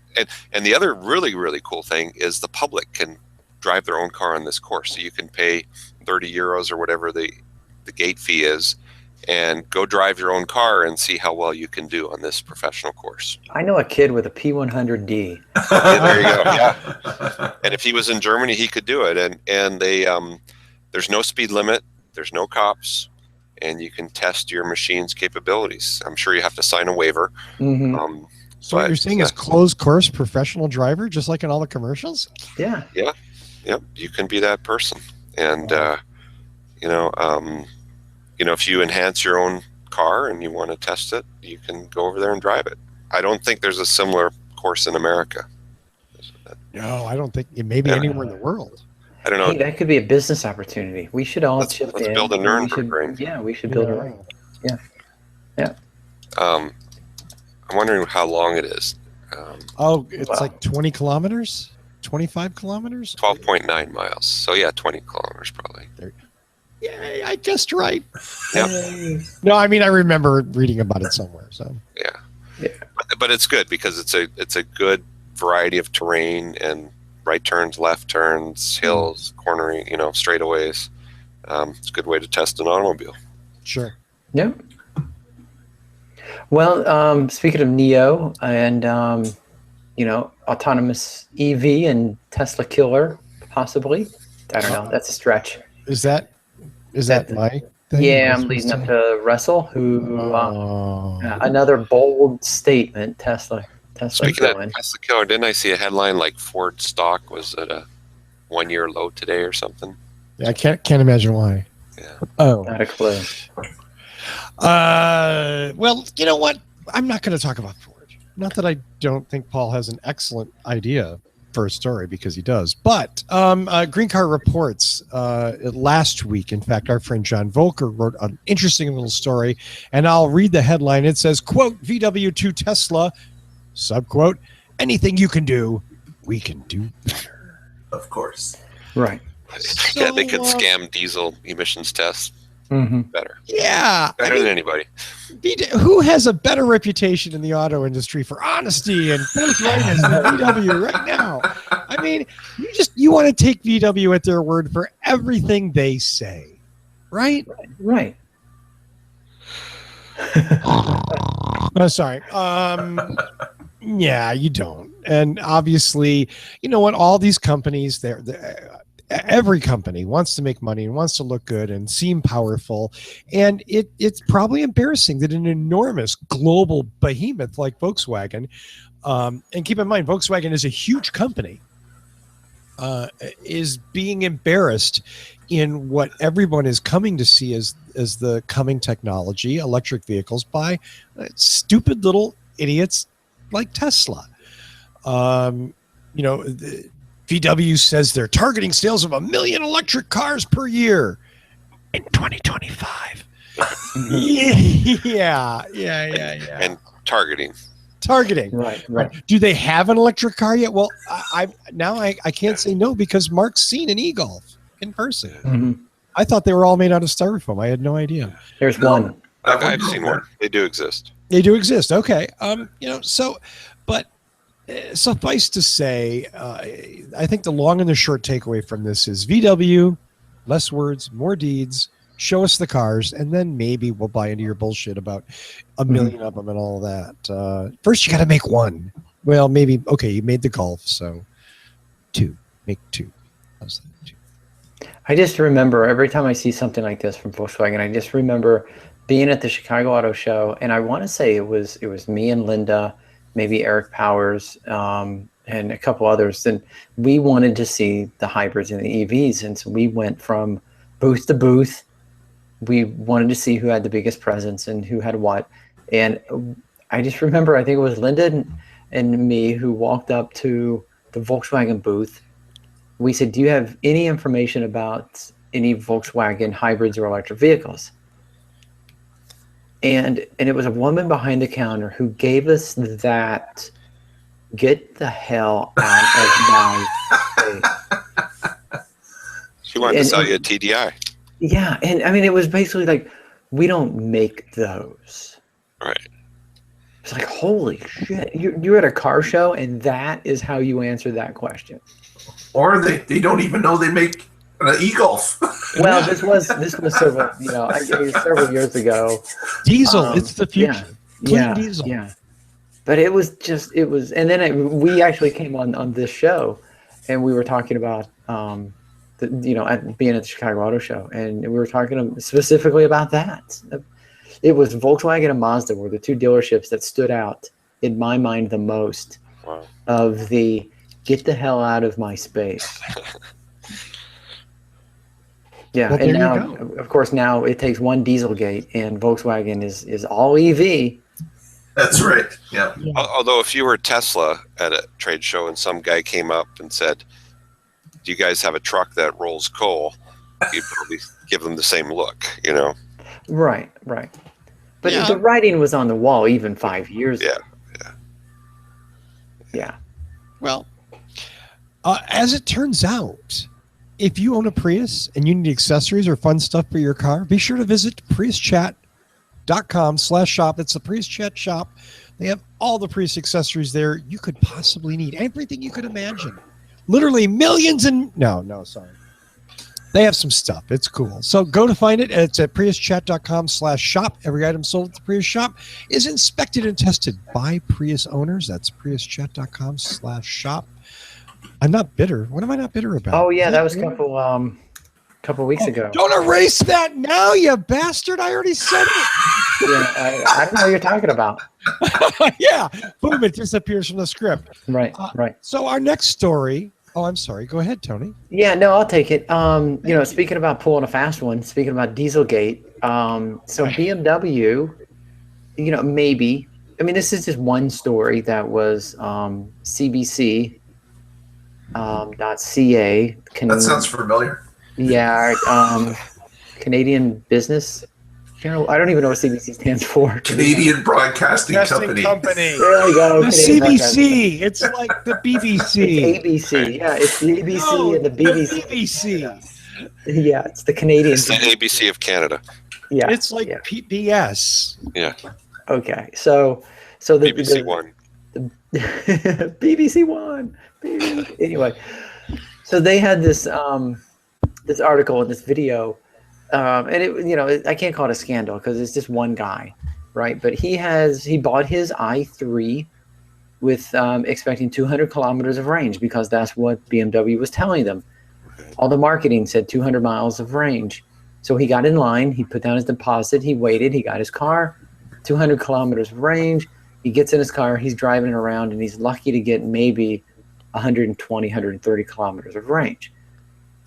Speaker 4: And the other really, really cool thing is the public can drive their own car on this course. So you can pay 30 euros or whatever the gate fee is and go drive your own car and see how well you can do on this professional course.
Speaker 1: I know a kid with a P100D.
Speaker 4: Yeah, there you go. Yeah. And if he was in Germany, he could do it. And they there's no speed limit, there's no cops, and you can test your machine's capabilities. I'm sure you have to sign a waiver.
Speaker 3: So what you're saying is closed course professional driver, just like in all the commercials?
Speaker 1: Yeah.
Speaker 4: Yep, you can be that person. And if you enhance your own car and you want to test it, you can go over there and drive it. I don't think there's a similar course in America.
Speaker 3: No, I don't think. Maybe anywhere in the world.
Speaker 4: I don't know.
Speaker 1: Hey, that could be a business opportunity. We should all
Speaker 4: let's build a Nuremberg ring.
Speaker 1: Yeah, we should build a ring. Yeah.
Speaker 4: I'm wondering how long it is.
Speaker 3: It's like 20 kilometers? 25 kilometers?
Speaker 4: 12.9 miles. So, 20 kilometers probably.
Speaker 3: Yeah, I guessed right.
Speaker 4: Yep.
Speaker 3: No, I mean, I remember reading about it somewhere. So
Speaker 4: yeah. But it's good because it's a good variety of terrain and right turns, left turns, hills, cornering, straightaways. It's a good way to test an automobile.
Speaker 3: Sure.
Speaker 1: Yeah. Well, speaking of Neo and autonomous EV and Tesla killer, possibly. I don't know. That's a stretch.
Speaker 3: Is that my thing?
Speaker 1: Yeah,
Speaker 3: Am I
Speaker 1: I'm leading
Speaker 3: supposed
Speaker 1: up to Russell, who
Speaker 3: Oh.
Speaker 1: another bold statement. Tesla
Speaker 4: Speaking
Speaker 1: going.
Speaker 4: of Tesla killer, didn't I see a headline like Ford stock was at a 1-year low today or something?
Speaker 3: Yeah, I can't imagine why.
Speaker 4: Yeah.
Speaker 3: Oh.
Speaker 1: Not a clue.
Speaker 3: Well, you know what? I'm not going to talk about Ford. Not that I don't think Paul has an excellent idea for a story, because he does. But Green Car Reports last week, in fact, our friend John Volker wrote an interesting little story, and I'll read the headline. It says, quote, VW to Tesla, subquote, anything you can do, we can do better.
Speaker 2: Of course.
Speaker 1: Right.
Speaker 4: Yeah, they could scam diesel emissions tests better.
Speaker 3: Yeah.
Speaker 4: Better than anybody.
Speaker 3: Who has a better reputation in the auto industry for honesty and forthrightness than VW right now? I mean, you want to take VW at their word for everything they say, right?
Speaker 1: Right.
Speaker 3: Oh, sorry. Yeah, you don't. And obviously, you know what? All these companies, every company wants to make money and wants to look good and seem powerful. And it's probably embarrassing that an enormous global behemoth like Volkswagen, and keep in mind, Volkswagen is a huge company, is being embarrassed in what everyone is coming to see as the coming technology, electric vehicles, by stupid little idiots like Tesla. VW says they're targeting sales of 1 million electric cars per year in 2025. Yeah.
Speaker 4: And targeting.
Speaker 1: Right.
Speaker 3: Do they have an electric car yet? Well, I can't say no, because Mark's seen an e-Golf in person.
Speaker 1: Mm-hmm.
Speaker 3: I thought they were all made out of styrofoam. I had no idea.
Speaker 1: There's one.
Speaker 4: I've seen one. They do exist.
Speaker 3: They do exist. Okay. Suffice to say, I think the long and the short takeaway from this is VW, less words, more deeds. Show us the cars, and then maybe we'll buy into your bullshit about 1 million of them and all that. First, you got to make one. Well, maybe, okay, you made the Golf, so 2. Make 2. How's that? 2.
Speaker 1: I just remember every time I see something like this from Volkswagen, I just remember being at the Chicago Auto Show, and I want to say it was me and Linda, maybe Eric Powers, and a couple others. And we wanted to see the hybrids and the EVs. And so we went from booth to booth. We wanted to see who had the biggest presence and who had what. And I just remember, I think it was Linda and me who walked up to the Volkswagen booth. We said, do you have any information about any Volkswagen hybrids or electric vehicles? And it was a woman behind the counter who gave us that, get the hell out of my face.
Speaker 4: She wanted to sell you a TDI.
Speaker 1: Yeah, and I mean, it was basically like, we don't make those.
Speaker 4: Right.
Speaker 1: It's like, holy shit, you're at a car show, and that is how you answer that question.
Speaker 2: Or they don't even know they make an e-Golf.
Speaker 1: Well, this was several, several years ago.
Speaker 3: Diesel, it's the future.
Speaker 1: Yeah,
Speaker 3: diesel.
Speaker 1: Yeah. But it was, and then we actually came on this show, and we were talking about, being at the Chicago Auto Show, and we were talking specifically about that. It was Volkswagen and Mazda were the 2 dealerships that stood out in my mind the most.
Speaker 4: Wow.
Speaker 1: Of the get the hell out of my space. Yeah,
Speaker 3: Well,
Speaker 1: and now, of course, now it takes one Dieselgate, and Volkswagen is all EV.
Speaker 2: That's right. Yeah.
Speaker 4: Although if you were Tesla at a trade show and some guy came up and said, do you guys have a truck that rolls coal? You'd probably give them the same look,
Speaker 1: Right. But the writing was on the wall even 5 years ago. Yeah.
Speaker 3: Well, as it turns out, if you own a Prius and you need accessories or fun stuff for your car, be sure to visit priuschat.com/shop. It's the Prius Chat shop. They have all the Prius accessories there you could possibly need. Everything you could imagine. Literally millions and... No, sorry. They have some stuff. It's cool. So go to find it. It's at priuschat.com/shop. Every item sold at the Prius shop is inspected and tested by Prius owners. That's priuschat.com/shop. I'm not bitter. What am I not bitter about?
Speaker 1: Oh yeah, that was a couple weeks ago.
Speaker 3: Don't erase that now, you bastard. I already said it.
Speaker 1: Yeah, I don't know what you're talking about.
Speaker 3: Yeah. Boom, it disappears from the script.
Speaker 1: Right, right.
Speaker 3: So our next story. Oh, I'm sorry. Go ahead, Tony.
Speaker 1: Yeah, no, I'll take it. Speaking about pulling a fast one, speaking about Dieselgate, so BMW, maybe. I mean, this is just one story that was CBC .ca.
Speaker 2: That sounds familiar.
Speaker 1: Yeah, Canadian Business Channel. I don't even know what CBC stands for.
Speaker 2: Canadian Broadcasting Company.
Speaker 1: There we go.
Speaker 3: The CBC. It's like the BBC.
Speaker 1: It's ABC. Yeah, it's the ABC and the BBC.
Speaker 3: The BBC.
Speaker 1: Yeah, it's the Canadian.
Speaker 4: It's the ABC of Canada.
Speaker 1: Yeah,
Speaker 3: It's like PBS.
Speaker 4: Yeah.
Speaker 1: Okay, so the
Speaker 4: BBC One.
Speaker 1: BBC One. Anyway, so they had this this article and this video, and I can't call it a scandal because it's just one guy, right? But he bought his i3 with expecting 200 kilometers of range because that's what BMW was telling them. All the marketing said 200 miles of range. So he got in line, he put down his deposit, he waited, he got his car, 200 kilometers of range. He gets in his car, he's driving around, and he's lucky to get maybe 120, 130 kilometers of range.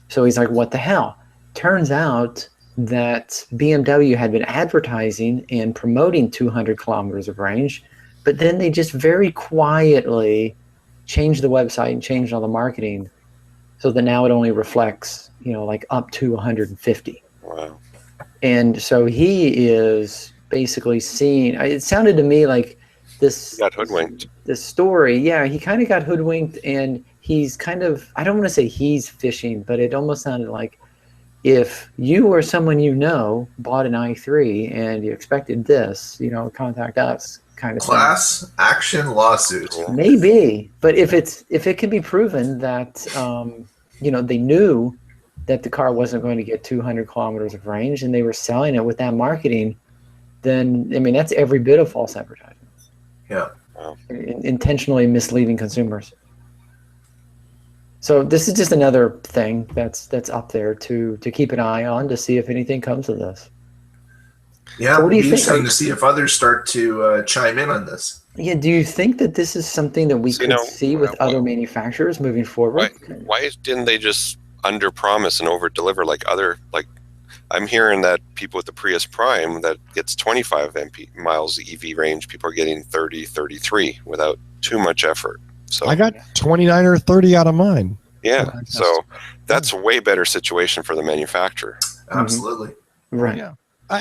Speaker 1: So he's like, what the hell? Turns out that BMW had been advertising and promoting 200 kilometers of range, but then they just very quietly changed the website and changed all the marketing so that now it only reflects, like up to 150.
Speaker 4: Wow.
Speaker 1: And so he is basically seeing, it sounded to me like this
Speaker 4: Got hoodwinked.
Speaker 1: this story, yeah, he kind of got hoodwinked, and he's kind of, I don't want to say he's fishing, but it almost sounded like if you or someone bought an i3 and you expected this, contact us kind of
Speaker 2: Class action lawsuit.
Speaker 1: Maybe, but if it can be proven that they knew that the car wasn't going to get 200 kilometers of range and they were selling it with that marketing, then I mean that's every bit of false advertising.
Speaker 2: Yeah.
Speaker 4: Wow.
Speaker 1: Intentionally misleading consumers. So this is just another thing that's up there to keep an eye on to see if anything comes of this.
Speaker 2: Yeah,
Speaker 1: So what do you
Speaker 2: it'll be
Speaker 1: think?
Speaker 2: interesting to see if others start to chime in on this.
Speaker 1: Yeah, do you think that this is something that we could see with other manufacturers moving forward?
Speaker 4: Why didn't they just under promise and over deliver like I'm hearing that people with the Prius Prime that gets 25 miles EV range, people are getting 30, 33 without too much effort. So
Speaker 3: I got 29 or 30 out of mine.
Speaker 4: yeah, so that's a way better situation for the manufacturer.
Speaker 2: Absolutely.
Speaker 1: Right.
Speaker 3: Yeah.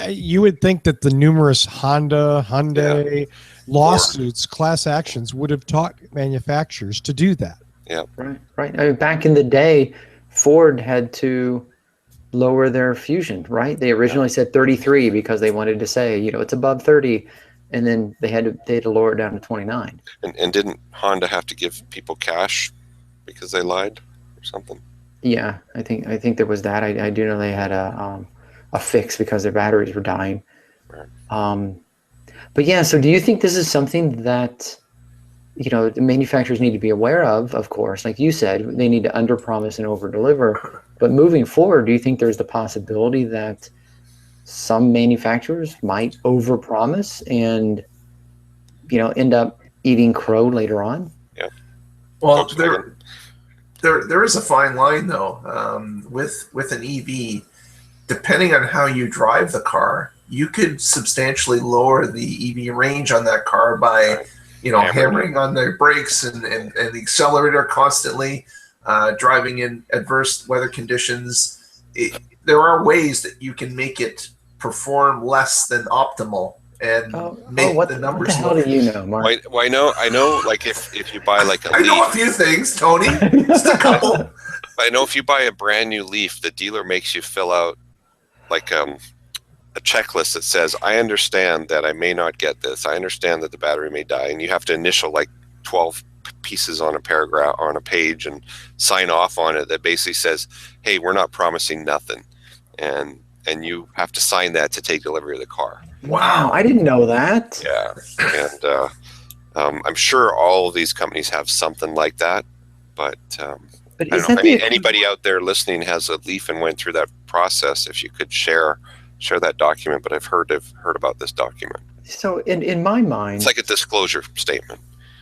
Speaker 3: You would think that the numerous Hyundai lawsuits, class actions would have taught manufacturers to do that.
Speaker 4: Yeah.
Speaker 1: Right. I mean, back in the day, Ford had to lower their Fusion, right? They originally said 33 because they wanted to say, it's above 30, and then they had to lower it down to 29.
Speaker 4: And didn't Honda have to give people cash because they lied or something?
Speaker 1: Yeah, I think there was that. I do know they had a fix because their batteries were dying.
Speaker 4: Right.
Speaker 1: But yeah, so do you think this is something that the manufacturers need to be aware of course, like you said, they need to underpromise and overdeliver. But moving forward, do you think there's the possibility that some manufacturers might overpromise and end up eating crow later on?
Speaker 4: Yeah.
Speaker 2: Well, there is a fine line though. With an EV, depending on how you drive the car, you could substantially lower the EV range on that car by hammering on the brakes and the accelerator constantly, driving in adverse weather conditions. There are ways that you can make it perform less than optimal and make the numbers.
Speaker 1: What the hell do you know, Mark?
Speaker 4: Well, I know. Like if you buy like
Speaker 2: I know a few things, Tony. Just a couple.
Speaker 4: I know if you buy a brand new Leaf, the dealer makes you fill out like a checklist that says, I understand that I may not get this. I understand that the battery may die. And you have to initial like 12 pieces on a paragraph on a page and sign off on it that basically says, "Hey, we're not promising nothing," and you have to sign that to take delivery of the car.
Speaker 1: Wow, I didn't know that.
Speaker 4: Yeah, and I'm sure all of these companies have something like that, but
Speaker 1: But
Speaker 4: I
Speaker 1: is
Speaker 4: don't know
Speaker 1: that
Speaker 4: if anybody out there listening has a Leaf and went through that process. If you could share that document, but I've heard about this document.
Speaker 1: So in my mind,
Speaker 4: It's like a disclosure statement.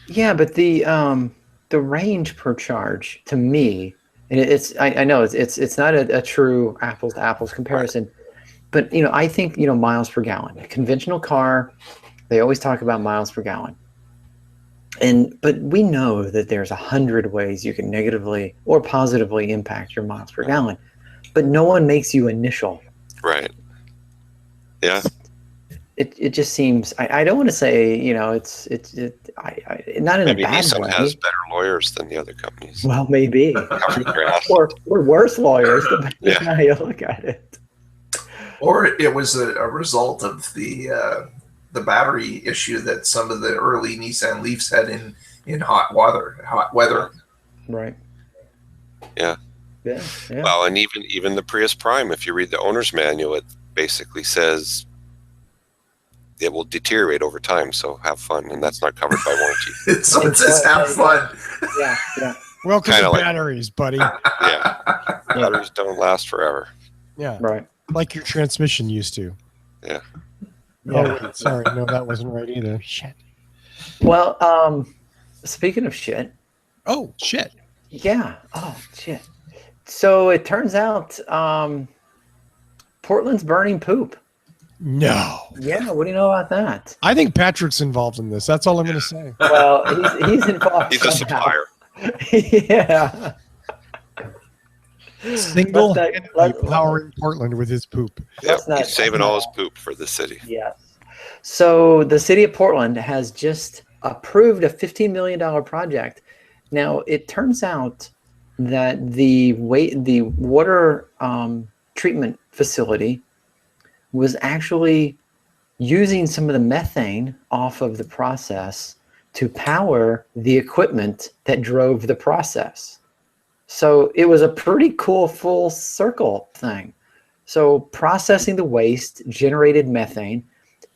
Speaker 1: yeah, but the range per charge to me, and I know it's not a true apples to apples comparison, but I think miles per gallon. A conventional car, they always talk about miles per gallon, but we know that there's 100 ways you can negatively or positively impact your miles per gallon, but no one makes you initial.
Speaker 4: Right. Yeah.
Speaker 1: It just seems I don't want to say it's not in
Speaker 4: Maybe
Speaker 1: a bad
Speaker 4: Nissan
Speaker 1: way.
Speaker 4: has better lawyers than the other companies.
Speaker 1: Well, maybe or worse lawyers, depending on how you look at it.
Speaker 2: Or it was a result of the battery issue that some of the early Nissan Leafs had in hot weather.
Speaker 1: Right.
Speaker 4: Yeah.
Speaker 1: Yeah.
Speaker 4: Well, and even the Prius Prime, if you read the owner's manual, it basically says it will deteriorate over time, so have fun, and that's not covered by warranty.
Speaker 2: So it says have fun.
Speaker 1: Yeah.
Speaker 3: Welcome
Speaker 4: Kinda
Speaker 3: to
Speaker 4: like-
Speaker 3: batteries, buddy.
Speaker 4: Yeah. Batteries don't last forever.
Speaker 3: Yeah.
Speaker 1: Right.
Speaker 3: Like your transmission used to.
Speaker 4: Yeah.
Speaker 3: Oh, wait, sorry. No, that wasn't right either. Shit.
Speaker 1: Well, speaking of shit.
Speaker 3: Oh, shit.
Speaker 1: Yeah. Oh, shit. So it turns out Portland's burning poop.
Speaker 3: No.
Speaker 1: Yeah. What do you know about that?
Speaker 3: I think Patrick's involved in this. That's all I'm going to say.
Speaker 1: Well, he's involved.
Speaker 4: He's a
Speaker 1: somehow.
Speaker 4: supplier.
Speaker 1: Yeah.
Speaker 3: Single-handedly powering Portland with his poop.
Speaker 4: Yep.
Speaker 1: not-
Speaker 4: He's saving all his poop for the city.
Speaker 1: Yes. So the city of Portland has just approved a $15 million project. Now it turns out that the water treatment facility was actually using some of the methane off of the process to power the equipment that drove the process. So it was a pretty cool full circle thing. So processing the waste generated methane.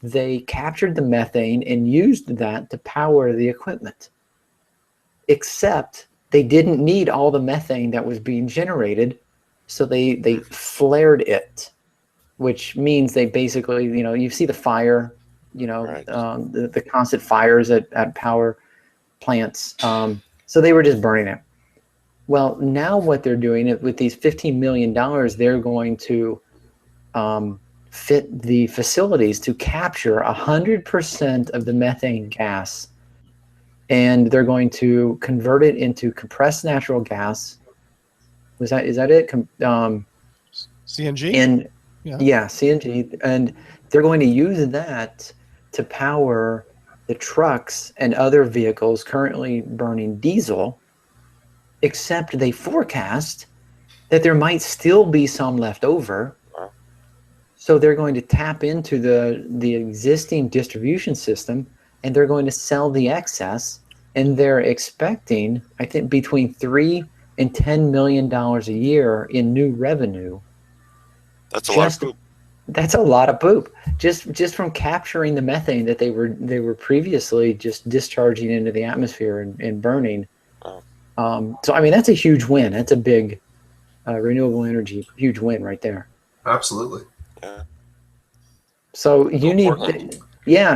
Speaker 1: They captured the methane and used that to power the equipment. Except they didn't need all the methane that was being generated, so they flared it, which means they basically, you see the fire,
Speaker 4: Right.
Speaker 1: The constant fires at power plants. So they were just burning it. Well, now what they're doing with these $15 million, they're going to fit the facilities to capture 100% of the methane gas, and they're going to convert it into compressed natural gas. Is that it?
Speaker 3: CNG?
Speaker 1: And yeah, CNG, and they're going to use that to power the trucks and other vehicles currently burning diesel, except they forecast that there might still be some left over. So they're going to tap into the existing distribution system, and they're going to sell the excess, and they're expecting, I think, between $3 and $10 million a year in new revenue.
Speaker 4: That's a lot of poop.
Speaker 1: That's a lot of poop. Just from capturing the methane that they were previously just discharging into the atmosphere and burning.
Speaker 4: Wow.
Speaker 1: So I mean, that's a huge win. That's a big renewable energy huge win right there.
Speaker 2: Absolutely.
Speaker 4: Yeah.
Speaker 1: So you need,
Speaker 4: Portland.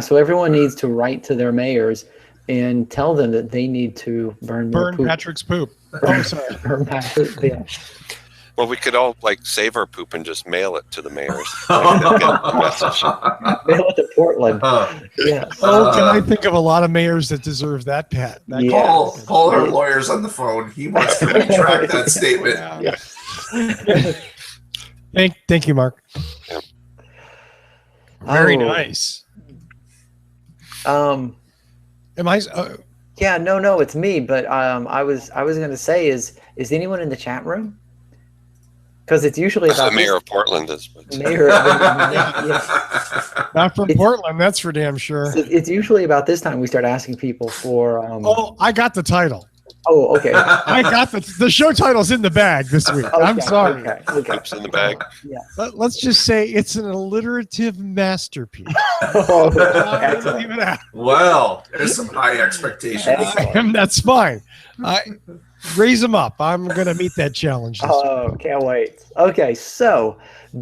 Speaker 1: so everyone needs to write to their mayors and tell them that they need to burn more poop.
Speaker 3: Patrick's poop. Oh, sorry.
Speaker 1: Burn Patrick, yeah.
Speaker 4: Well, we could all save our poop and just mail it to the mayors. They'll get the message.
Speaker 1: Mail it to Portland. Yeah.
Speaker 3: Oh, can I think of a lot of mayors that deserve that, Pat? That
Speaker 1: Yeah.
Speaker 2: Call our lawyers on the phone. He wants to retract that statement.
Speaker 1: Yeah.
Speaker 3: Thank you, Mark.
Speaker 4: Yeah.
Speaker 3: Very
Speaker 1: Oh.
Speaker 3: nice.
Speaker 1: Am
Speaker 3: I?
Speaker 1: Yeah, no, it's me. But I was going to say, is anyone in the chat room? because it's usually
Speaker 4: The
Speaker 1: about
Speaker 4: mayor of Portland is. But
Speaker 1: mayor.
Speaker 3: Not from
Speaker 1: It's-
Speaker 3: Portland, that's for damn sure.
Speaker 1: It's usually about this time we start asking people for.
Speaker 3: Oh, I got the title.
Speaker 1: Oh, okay.
Speaker 3: I got the show title's in the bag this week. I'm
Speaker 1: Okay,
Speaker 3: sorry.
Speaker 1: Okay.
Speaker 4: Oops in the bag.
Speaker 1: Yeah.
Speaker 3: Let's just say it's an alliterative masterpiece.
Speaker 1: Oh,
Speaker 3: Leave
Speaker 1: excellent.
Speaker 3: it at
Speaker 2: Well, there's some high expectations.
Speaker 1: Excellent.
Speaker 3: That's fine. Raise them up. I'm going to meet that challenge this week.
Speaker 1: Oh, can't wait. Okay, so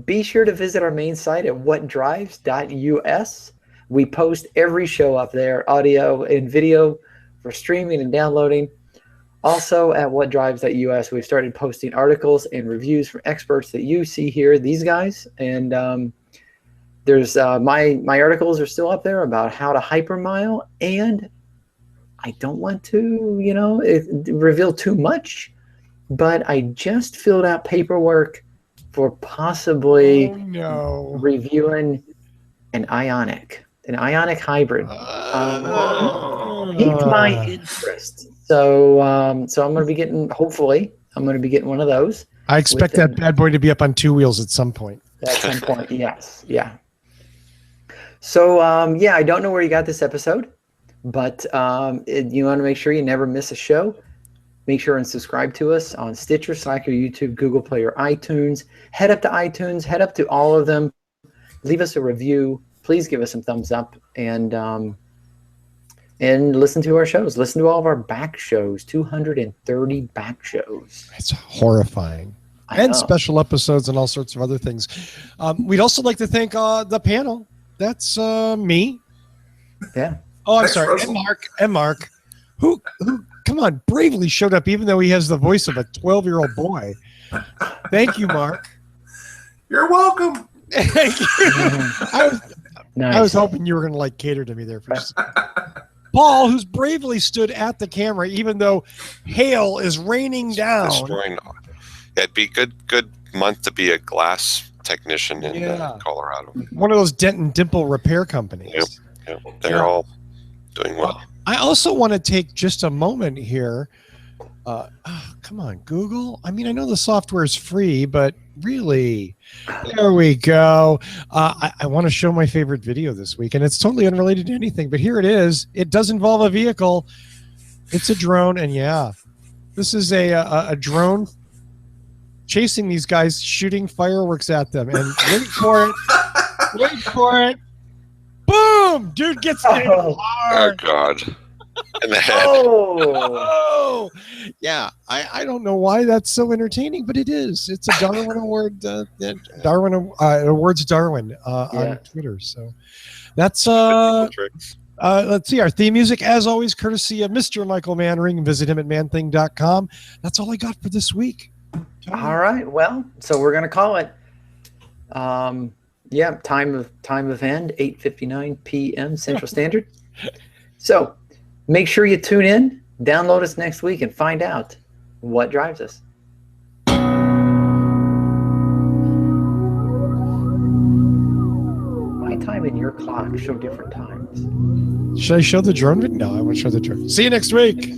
Speaker 1: be sure to visit our main site at whatdrives.us. We post every show up there, audio and video for streaming and downloading. Also at whatdrives.us, we've started posting articles and reviews from experts that you see here, these guys. And there's my articles are still up there about how to hypermile, and I don't want to, reveal too much, but I just filled out paperwork for possibly reviewing an ionic hybrid. Piqued my interest. So I'm going to be getting, hopefully, one of those.
Speaker 3: I expect that bad boy to be up on two wheels at some point.
Speaker 1: At some point, yes. Yeah. So, I don't know where you got this episode, but you want to make sure you never miss a show. Make sure and subscribe to us on Stitcher, Slacker, YouTube, Google Play, or iTunes. Head up to iTunes. Head up to all of them. Leave us a review. Please give us some thumbs up and listen to our shows. Listen to all of our back shows, 230 back shows.
Speaker 3: It's horrifying. And special episodes and all sorts of other things. We'd also like to thank the panel. That's me.
Speaker 1: Yeah.
Speaker 3: Oh, I'm
Speaker 2: Thanks,
Speaker 3: sorry.
Speaker 2: Russell.
Speaker 3: And Mark, who, come on, bravely showed up even though he has the voice of a 12-year-old boy. Thank you, Mark.
Speaker 2: You're welcome.
Speaker 3: Thank you.
Speaker 1: Nice.
Speaker 3: I was hoping you were going to cater to me there for just Paul, who's bravely stood at the camera even though hail is raining down.
Speaker 4: Destroying. Yeah, it'd be good month to be a glass technician in Colorado.
Speaker 3: One of those dent and dimple repair companies.
Speaker 4: Yep. They're all doing well.
Speaker 3: I also want to take just a moment here. Come on, Google. I mean, I know the software is free, but really, there we go. I want to show my favorite video this week, and it's totally unrelated to anything, but here it is. It does involve a vehicle. It's a drone, and this is a drone chasing these guys, shooting fireworks at them, and wait for it. Boom! Dude gets hit hard.
Speaker 4: Oh God! In the head.
Speaker 3: Oh, yeah. I don't know why that's so entertaining, but it is. It's a Darwin Award. Awards Darwin on Twitter. So that's let's see. Our theme music, as always, courtesy of Mr. Michael Manring. Visit him at manthing.com. That's all I got for this week.
Speaker 1: All right. Well, so we're gonna call it. Time of end, 8:59 p.m. Central Standard. So make sure you tune in, download us next week, and find out what drives us. My time and your clock show different times.
Speaker 3: Should I show the drone? No, I want to show the drone. See you next week.